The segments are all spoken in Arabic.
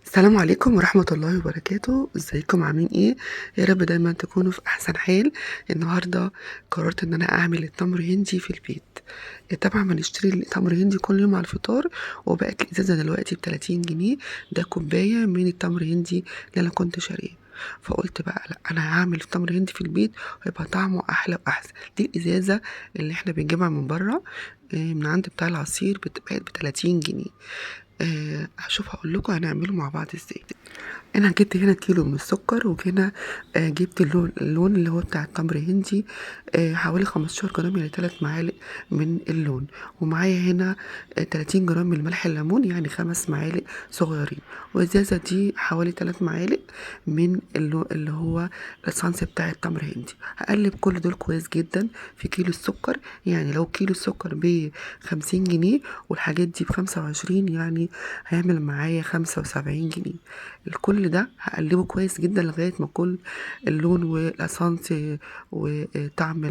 السلام عليكم ورحمة الله وبركاته، ازيكم عاملين ايه؟ يا رب دايما تكونوا في احسن حال. النهاردة قررت ان انا اعمل التمر هندي في البيت. طبعا بنشتري التمر هندي كل يوم على الفطار، وبقت الازازة دلوقتي ب30 جنيه. ده كوباية من التمر هندي اللي انا كنت شاريه. فقلت بقى لا، انا هعمل التمر هندي في البيت ويبقى طعمه احلى واحسن. دي الازازة اللي احنا بنجيبها من بره، من عند بتاع العصير، بقت ب30 جنيه. هشوف هقول لكم هنعمله مع بعض ازاي. انا جبت هنا كيلو من السكر، وهنا جبت اللون اللي هو بتاع التمر هندي، حوالي 15 جرام يعني 3 معالق من اللون. ومعايا هنا 30 جرام من الملح الليمون، يعني 5 معالق صغيرين. والازازه دي حوالي 3 معالق من اللي هو الصنص بتاع التمر هندي. هقلب كل دول كويس جدا في كيلو السكر. يعني لو كيلو السكر ب50 جنيه والحاجات دي ب25، يعني هيعمل معايا 75 جنيه. الكل ده هقلبه كويس جدا لغاية ما كل اللون والاسانس وطعم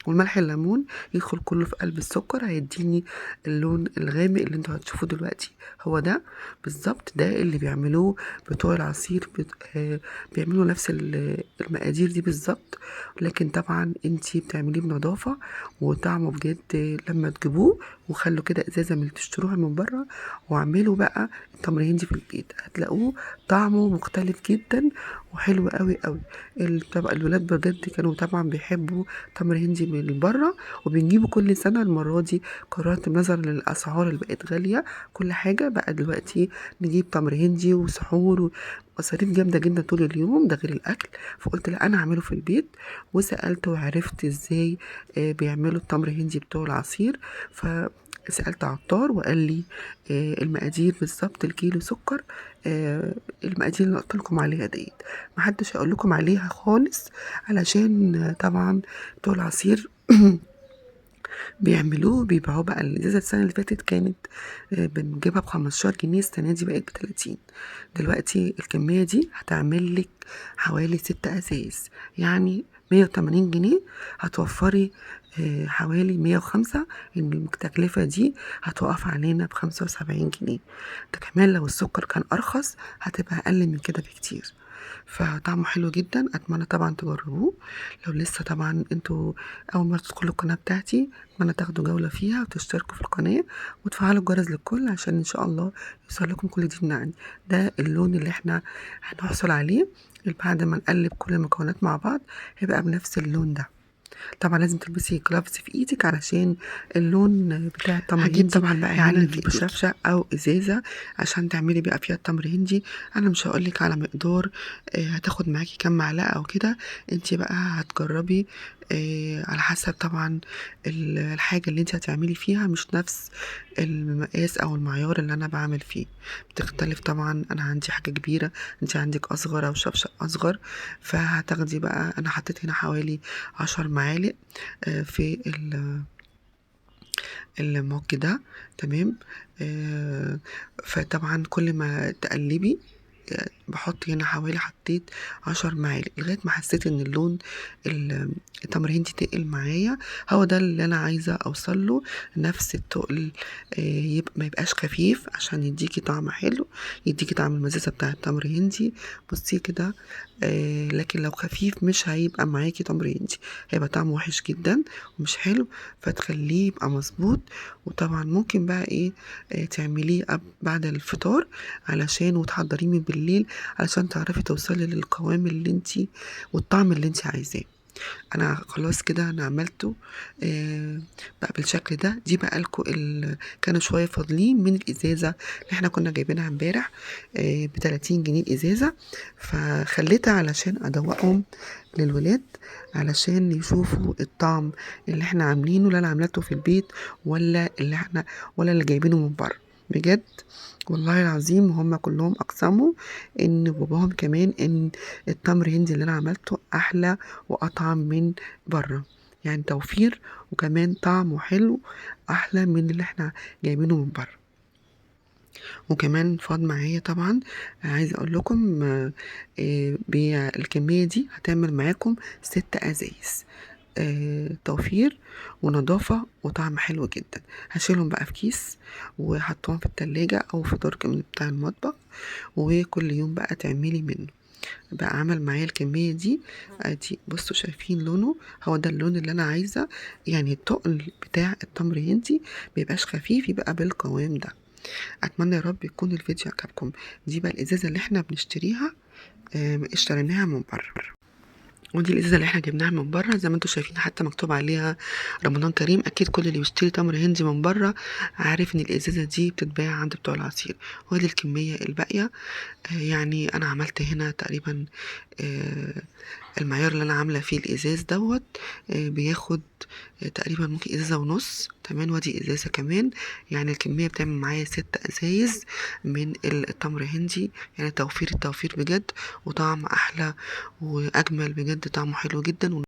والملح الليمون يدخل كله في قلب السكر. هيديني اللون الغامق اللي انتوا هتشوفوه دلوقتي. هو ده بالظبط، ده اللي بيعملوه بتوع العصير بيعملوا نفس المقادير دي بالظبط. لكن طبعا انتي بتعمليه بنظافة وطعمه بجد لما تجيبوه. وخلوا كده ازازة من اللي تشتروها من بره، واعملوا بقى التمر هندي في البيت، هتلاقوه طعمه مختلف جدا وحلو قوي قوي. طبعا الولاد بجد كانوا طبعا بيحبوا تمر هندي من بره، وبنجيبه كل سنة. المرة دي قررت نظرا للأسعار اللي بقت غالية كل حاجة بقى دلوقتي نجيب تمر هندي وسحور مصاريف جامدة جدا طول اليوم، ده غير الأكل. فقلت لا، أنا أعمله في البيت. وسألت وعرفت إزاي بيعملوا التمر هندي بتوع العصير. فسألت عطار وقال لي المقادير بالظبط. الكيلو سكر، المقادير اللي قلت لكم عليها ديت محدش هيقول لكم عليها خالص، علشان طبعا بتوع العصير بيعملوه بيبيعوه. بقى الازازه السنه اللي فاتت كانت بنجيبها ب15 جنيه، السنه دي بقت ب30. دلوقتي الكميه دي هتعمل لك حوالي 6 ازايز، يعني 180 جنيه. هتوفري حوالي 105. ان التكلفة دي هتوقف علينا ب75 جنيه. ده كمان لو السكر كان ارخص هتبقى اقل من كده بكتير. فطعمه حلو جدا، اتمنى طبعا تجربوه. لو لسه طبعا انتوا اول مرة تدخلوا القناة بتاعتي، اتمنى تاخدوا جولة فيها وتشتركوا في القناة وتفعلوا الجرس للكل عشان ان شاء الله يوصل لكم كل جديد من عندي. ده اللون اللي احنا هنحصل عليه بعد ما نقلب كل المكونات مع بعض، هيبقى بنفس اللون ده. طبعا لازم تلبسي جلافز في ايدك علشان اللون بتاع التمر هجيب الهندي طبعا بقى هنا يعلم في الفيديو. بشفشة او ازازة عشان تعملي بقى فيها التمر الهندي. انا مش هقولك على مقدار هتاخد معاكي كام معلقة او كده. انتي بقى هتجربي على حسب طبعا الحاجة اللي انتي هتعملي فيها، مش نفس المقاس او المعيار اللي انا بعمل فيه، بتختلف طبعا. انا عندي حاجة كبيرة، انتي عندك اصغر او شفشة اصغر. فهتاخدي بقى، انا حطيت هنا حوالي 10 معالق في المج ده. تمام. آه، فطبعا كل ما تقلبي بحط هنا حوالي، حطيت 10 معالق لغاية ما حسيت ان اللون التمر هندي تقل معايا. هو ده اللي انا عايزة اوصل له، نفس التقل. يبقى ما يبقاش خفيف عشان يديكي طعم حلو، يديكي طعم المزازة بتاع التمر هندي. بصي كده. لكن لو خفيف مش هيبقى معاكي تمر هندي، هيبقى طعمه وحش جدا ومش حلو. فتخليه يبقى مظبوط. وطبعا ممكن بقى ايه، تعمليه بعد الفطار علشان وتحضريه من بالليل علشان تعرفي توصلي للقوام اللي انتي والطعم اللي انتي عايزاه. انا خلاص كده انا عملته بقى بالشكل ده. دي بقى لكم كانوا شويه فاضلين من الازازه اللي احنا كنا جايبينها امبارح ب30 جنيه الازازه. فخليتها علشان ادوقهم للولاد، علشان يشوفوا الطعم اللي احنا عاملينه، اللي انا عملته في البيت، ولا اللي جايبينه من بره. بجد والله العظيم هم كلهم اقسموا ان باباهم كمان ان التمر هندي اللي انا عملته احلى واطعم من بره. يعني توفير وكمان طعمه حلو، احلى من اللي احنا جايبينه من بره. وكمان فاض معايا طبعا. عايزه اقول لكم الكميه دي هتعمل معاكم 6 ازايز. توفير ونضافة وطعم حلو جدا. هشيلهم بقى في كيس وحطهم في التلاجة او في درج من بتاع المطبخ، وكل يوم بقى تعملي منه. بقى عمل معايا الكمية دي. ادي بصوا شايفين لونه، هو ده اللون اللي انا عايزة. يعني التقل بتاع التمر هندي مبيبقاش خفيف، يبقى بالقوام ده. اتمنى يا رب يكون الفيديو عجبكم. دي بقى الازازة اللي احنا بنشتريها، اشتريناها من بره. ودي الازازه اللي احنا جبناها من بره، زي ما انتم شايفين حتى مكتوب عليها رمضان كريم. اكيد كل اللي بيشتري تمر هندي من بره عارف ان الازازه دي بتتباع عند بتوع العصير. ودي الكميه الباقيه. يعني انا عملت هنا تقريبا آه، المعيار اللي انا عامله فيه الازاز دوت بياخد تقريبا ممكن ازازه ونص. تمام، ودي ازازه كمان. يعني الكميه بتعمل معايا 6 ازايز من التمر هندي. يعني توفير التوفير بجد، وطعم احلى واجمل بجد، طعمه حلو جدا.